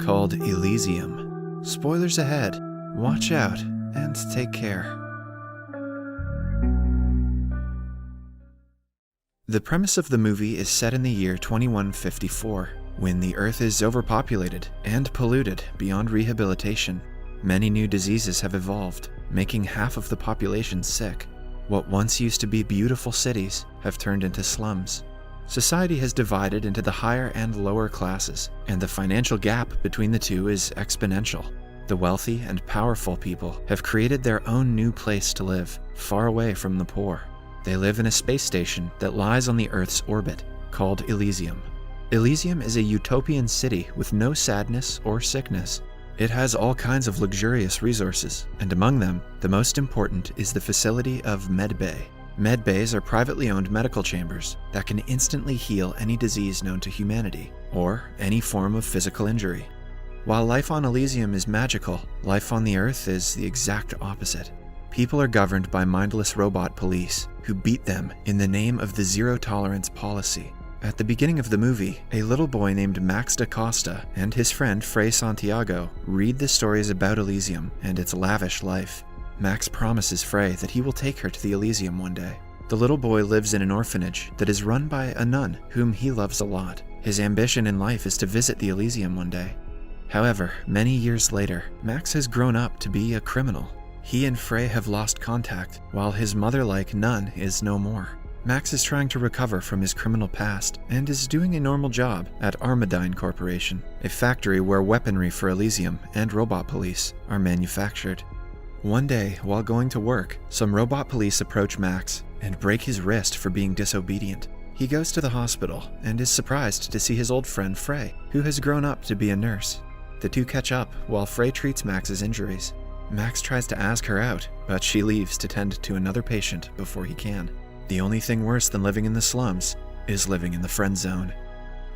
called Elysium. Spoilers ahead. Watch out and take care. The premise of the movie is set in the year 2154, when the Earth is overpopulated and polluted beyond rehabilitation. Many new diseases have evolved, making half of the population sick. What once used to be beautiful cities have turned into slums. Society has divided into the higher and lower classes, and the financial gap between the two is exponential. The wealthy and powerful people have created their own new place to live, far away from the poor. They live in a space station that lies on the Earth's orbit, called Elysium. Elysium is a utopian city with no sadness or sickness. It has all kinds of luxurious resources, and among them, the most important is the facility of medbay. Medbays are privately owned medical chambers that can instantly heal any disease known to humanity, or any form of physical injury. While life on Elysium is magical, life on the Earth is the exact opposite. People are governed by mindless robot police who beat them in the name of the zero-tolerance policy. At the beginning of the movie, a little boy named Max da Costa and his friend Frei Santiago read the stories about Elysium and its lavish life. Max promises Frei that he will take her to the Elysium one day. The little boy lives in an orphanage that is run by a nun whom he loves a lot. His ambition in life is to visit the Elysium one day. However, many years later, Max has grown up to be a criminal. He and Frei have lost contact, while his mother-like nun is no more. Max is trying to recover from his criminal past and is doing a normal job at Armadine Corporation, a factory where weaponry for Elysium and robot police are manufactured. One day, while going to work, some robot police approach Max and break his wrist for being disobedient. He goes to the hospital and is surprised to see his old friend Frei, who has grown up to be a nurse. The two catch up while Frei treats Max's injuries. Max tries to ask her out, but she leaves to tend to another patient before he can. The only thing worse than living in the slums is living in the friend zone.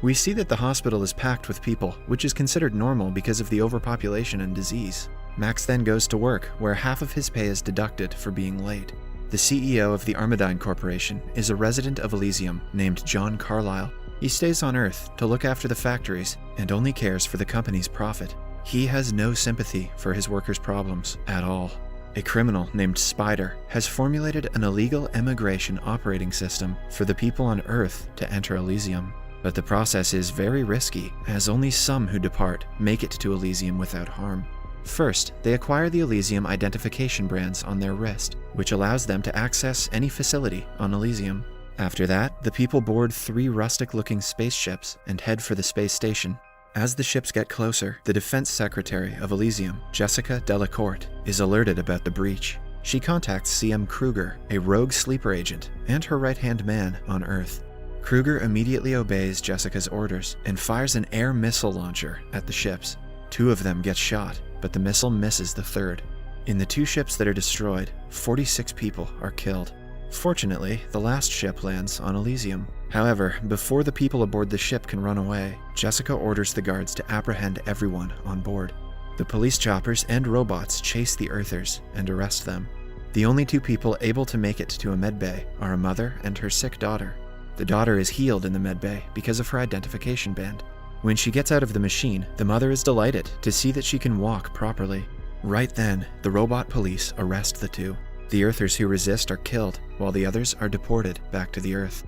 We see that the hospital is packed with people, which is considered normal because of the overpopulation and disease. Max then goes to work, where half of his pay is deducted for being late. The CEO of the Armadine Corporation is a resident of Elysium named John Carlyle. He stays on Earth to look after the factories and only cares for the company's profit. He has no sympathy for his workers' problems at all. A criminal named Spider has formulated an illegal immigration operating system for the people on Earth to enter Elysium. But the process is very risky, as only some who depart make it to Elysium without harm. First, they acquire the Elysium identification brands on their wrist, which allows them to access any facility on Elysium. After that, the people board 3 rustic-looking spaceships and head for the space station. As the ships get closer, the Defense Secretary of Elysium, Jessica Delacourt, is alerted about the breach. She contacts CM Kruger, a rogue sleeper agent, and her right-hand man on Earth. Kruger immediately obeys Jessica's orders and fires an air missile launcher at the ships. 2 of them get shot, but the missile misses the 3rd. In the 2 ships that are destroyed, 46 people are killed. Fortunately, the last ship lands on Elysium. However, before the people aboard the ship can run away, Jessica orders the guards to apprehend everyone on board. The police choppers and robots chase the Earthers and arrest them. The only 2 people able to make it to a medbay are a mother and her sick daughter. The daughter is healed in the medbay because of her identification band. When she gets out of the machine, the mother is delighted to see that she can walk properly. Right then, the robot police arrest the 2. The Earthers who resist are killed, while the others are deported back to the Earth.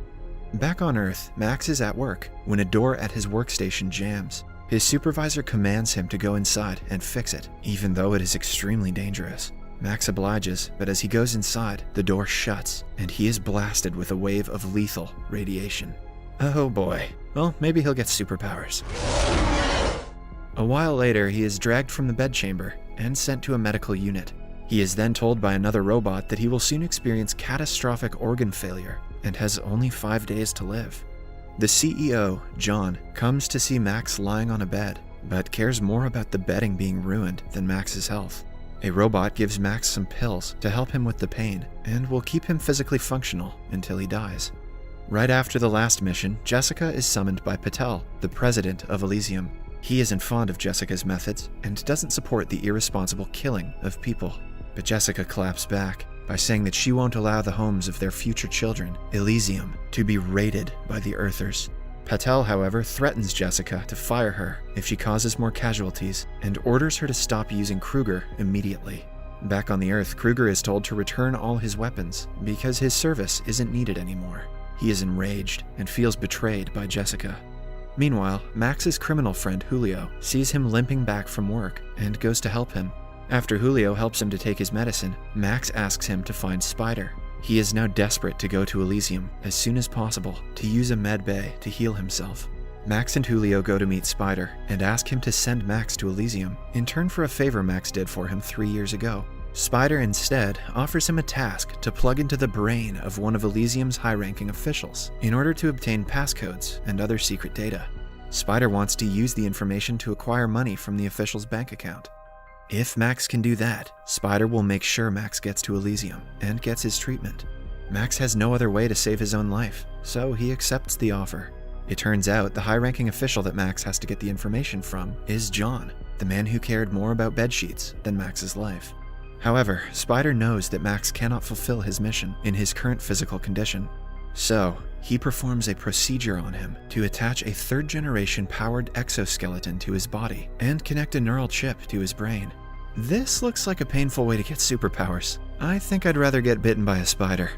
Back on Earth, Max is at work when a door at his workstation jams. His supervisor commands him to go inside and fix it, even though it is extremely dangerous. Max obliges, but as he goes inside, the door shuts, and he is blasted with a wave of lethal radiation. Oh boy. Well, maybe he'll get superpowers. A while later, he is dragged from the bedchamber and sent to a medical unit. He is then told by another robot that he will soon experience catastrophic organ failure and has only 5 days to live. The CEO, John, comes to see Max lying on a bed, but cares more about the bedding being ruined than Max's health. A robot gives Max some pills to help him with the pain and will keep him physically functional until he dies. Right after the last mission, Jessica is summoned by Patel, the president of Elysium. He isn't fond of Jessica's methods and doesn't support the irresponsible killing of people. But Jessica claps back by saying that she won't allow the homes of their future children, Elysium, to be raided by the Earthers. Patel, however, threatens Jessica to fire her if she causes more casualties and orders her to stop using Kruger immediately. Back on the Earth, Kruger is told to return all his weapons because his service isn't needed anymore. He is enraged and feels betrayed by Jessica. Meanwhile, Max's criminal friend Julio sees him limping back from work and goes to help him. After Julio helps him to take his medicine, Max asks him to find Spider. He is now desperate to go to Elysium as soon as possible to use a med bay to heal himself. Max and Julio go to meet Spider and ask him to send Max to Elysium in turn for a favor Max did for him 3 years ago. Spider instead offers him a task to plug into the brain of one of Elysium's high-ranking officials in order to obtain passcodes and other secret data. Spider wants to use the information to acquire money from the official's bank account. If Max can do that, Spider will make sure Max gets to Elysium and gets his treatment. Max has no other way to save his own life, so he accepts the offer. It turns out the high-ranking official that Max has to get the information from is John, the man who cared more about bedsheets than Max's life. However, Spider knows that Max cannot fulfill his mission in his current physical condition. So, he performs a procedure on him to attach a third-generation powered exoskeleton to his body and connect a neural chip to his brain. This looks like a painful way to get superpowers. I think I'd rather get bitten by a spider.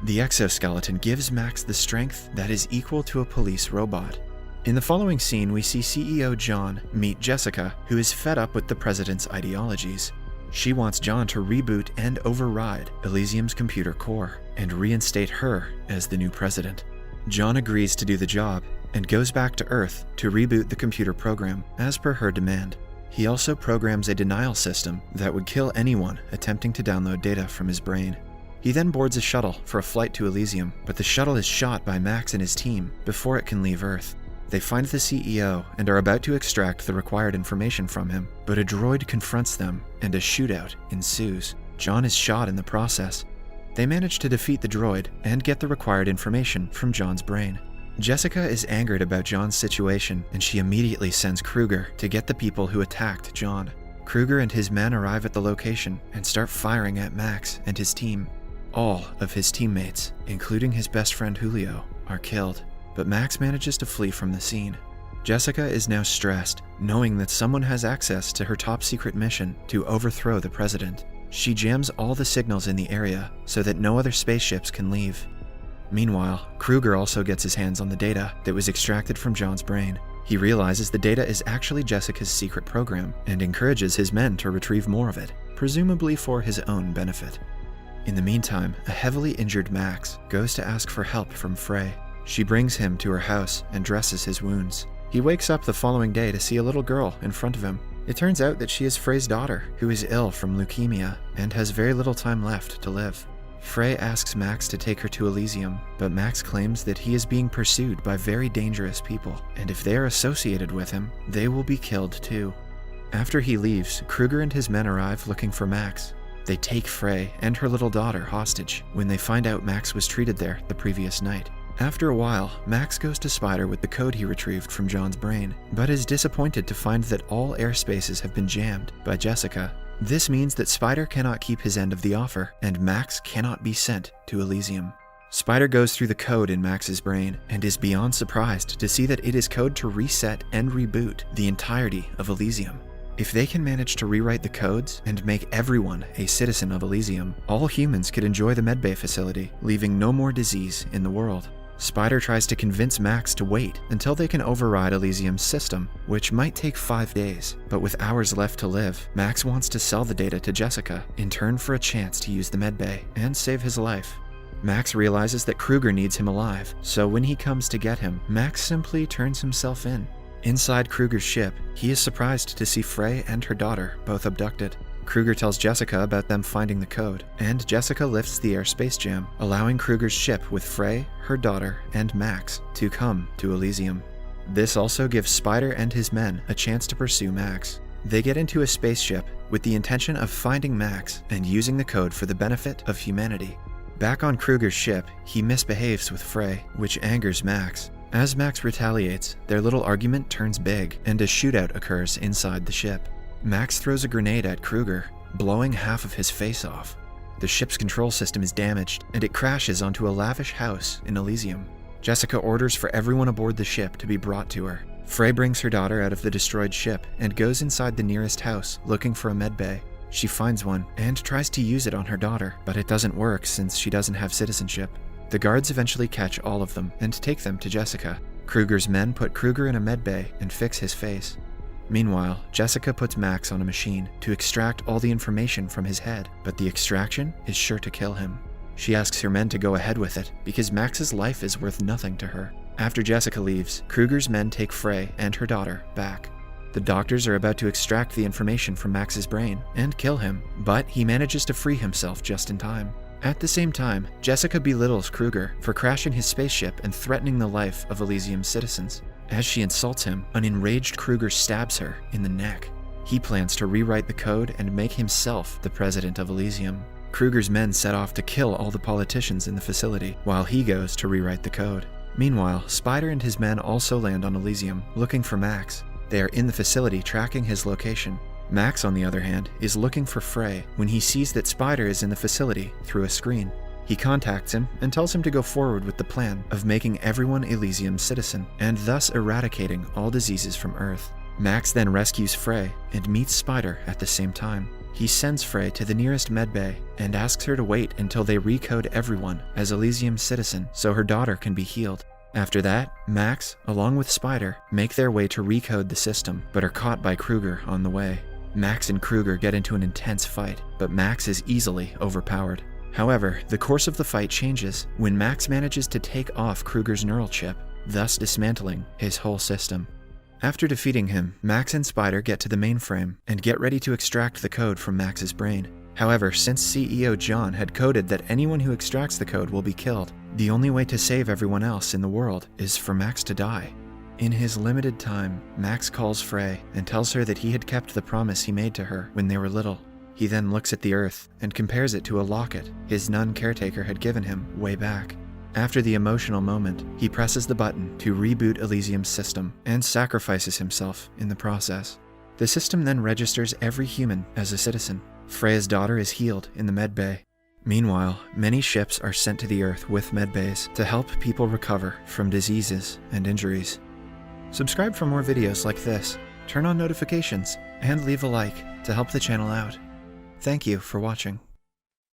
The exoskeleton gives Max the strength that is equal to a police robot. In the following scene, we see CEO John meet Jessica, who is fed up with the president's ideologies. She wants John to reboot and override Elysium's computer core and reinstate her as the new president. John agrees to do the job and goes back to Earth to reboot the computer program as per her demand. He also programs a denial system that would kill anyone attempting to download data from his brain. He then boards a shuttle for a flight to Elysium, but the shuttle is shot by Max and his team before it can leave Earth. They find the CEO and are about to extract the required information from him, but a droid confronts them and a shootout ensues. John is shot in the process. They manage to defeat the droid and get the required information from John's brain. Jessica is angered about John's situation and she immediately sends Kruger to get the people who attacked John. Kruger and his men arrive at the location and start firing at Max and his team. All of his teammates, including his best friend Julio, are killed, but Max manages to flee from the scene. Jessica is now stressed, knowing that someone has access to her top-secret mission to overthrow the president. She jams all the signals in the area so that no other spaceships can leave. Meanwhile, Kruger also gets his hands on the data that was extracted from John's brain. He realizes the data is actually Jessica's secret program and encourages his men to retrieve more of it, presumably for his own benefit. In the meantime, a heavily injured Max goes to ask for help from Frey. She brings him to her house and dresses his wounds. He wakes up the following day to see a little girl in front of him. It turns out that she is Frey's daughter, who is ill from leukemia and has very little time left to live. Frey asks Max to take her to Elysium, but Max claims that he is being pursued by very dangerous people, and if they are associated with him, they will be killed too. After he leaves, Kruger and his men arrive looking for Max. They take Frey and her little daughter hostage when they find out Max was treated there the previous night. After a while, Max goes to Spider with the code he retrieved from John's brain, but is disappointed to find that all airspaces have been jammed by Jessica. This means that Spider cannot keep his end of the offer, and Max cannot be sent to Elysium. Spider goes through the code in Max's brain and is beyond surprised to see that it is code to reset and reboot the entirety of Elysium. If they can manage to rewrite the codes and make everyone a citizen of Elysium, all humans could enjoy the medbay facility, leaving no more disease in the world. Spider tries to convince Max to wait until they can override Elysium's system, which might take 5 days, but with hours left to live, Max wants to sell the data to Jessica in turn for a chance to use the medbay and save his life. Max realizes that Kruger needs him alive, so when he comes to get him, Max simply turns himself in. Inside Kruger's ship, he is surprised to see Frey and her daughter both abducted. Kruger tells Jessica about them finding the code, and Jessica lifts the airspace jam, allowing Kruger's ship with Frey, her daughter, and Max to come to Elysium. This also gives Spider and his men a chance to pursue Max. They get into a spaceship with the intention of finding Max and using the code for the benefit of humanity. Back on Kruger's ship, he misbehaves with Frey, which angers Max. As Max retaliates, their little argument turns big, and a shootout occurs inside the ship. Max throws a grenade at Kruger, blowing half of his face off. The ship's control system is damaged, and it crashes onto a lavish house in Elysium. Jessica orders for everyone aboard the ship to be brought to her. Frey brings her daughter out of the destroyed ship and goes inside the nearest house looking for a medbay. She finds one and tries to use it on her daughter, but it doesn't work since she doesn't have citizenship. The guards eventually catch all of them and take them to Jessica. Kruger's men put Kruger in a medbay and fix his face. Meanwhile, Jessica puts Max on a machine to extract all the information from his head, but the extraction is sure to kill him. She asks her men to go ahead with it because Max's life is worth nothing to her. After Jessica leaves, Kruger's men take Frey and her daughter back. The doctors are about to extract the information from Max's brain and kill him, but he manages to free himself just in time. At the same time, Jessica belittles Kruger for crashing his spaceship and threatening the life of Elysium's citizens. As she insults him, an enraged Kruger stabs her in the neck. He plans to rewrite the code and make himself the president of Elysium. Kruger's men set off to kill all the politicians in the facility, while he goes to rewrite the code. Meanwhile, Spider and his men also land on Elysium, looking for Max. They are in the facility tracking his location. Max, on the other hand, is looking for Frey when he sees that Spider is in the facility through a screen. He contacts him and tells him to go forward with the plan of making everyone Elysium's citizen, and thus eradicating all diseases from Earth. Max then rescues Frey and meets Spider at the same time. He sends Frey to the nearest medbay and asks her to wait until they recode everyone as Elysium's citizen so her daughter can be healed. After that, Max, along with Spider, make their way to recode the system, but are caught by Kruger on the way. Max and Kruger get into an intense fight, but Max is easily overpowered. However, the course of the fight changes when Max manages to take off Kruger's neural chip, thus dismantling his whole system. After defeating him, Max and Spider get to the mainframe and get ready to extract the code from Max's brain. However, since CEO John had coded that anyone who extracts the code will be killed, the only way to save everyone else in the world is for Max to die. In his limited time, Max calls Frey and tells her that he had kept the promise he made to her when they were little. He then looks at the Earth and compares it to a locket his nun caretaker had given him way back. After the emotional moment, he presses the button to reboot Elysium's system and sacrifices himself in the process. The system then registers every human as a citizen. Freya's daughter is healed in the medbay. Meanwhile, many ships are sent to the Earth with medbays to help people recover from diseases and injuries. Subscribe for more videos like this, turn on notifications, and leave a like to help the channel out. Thank you for watching.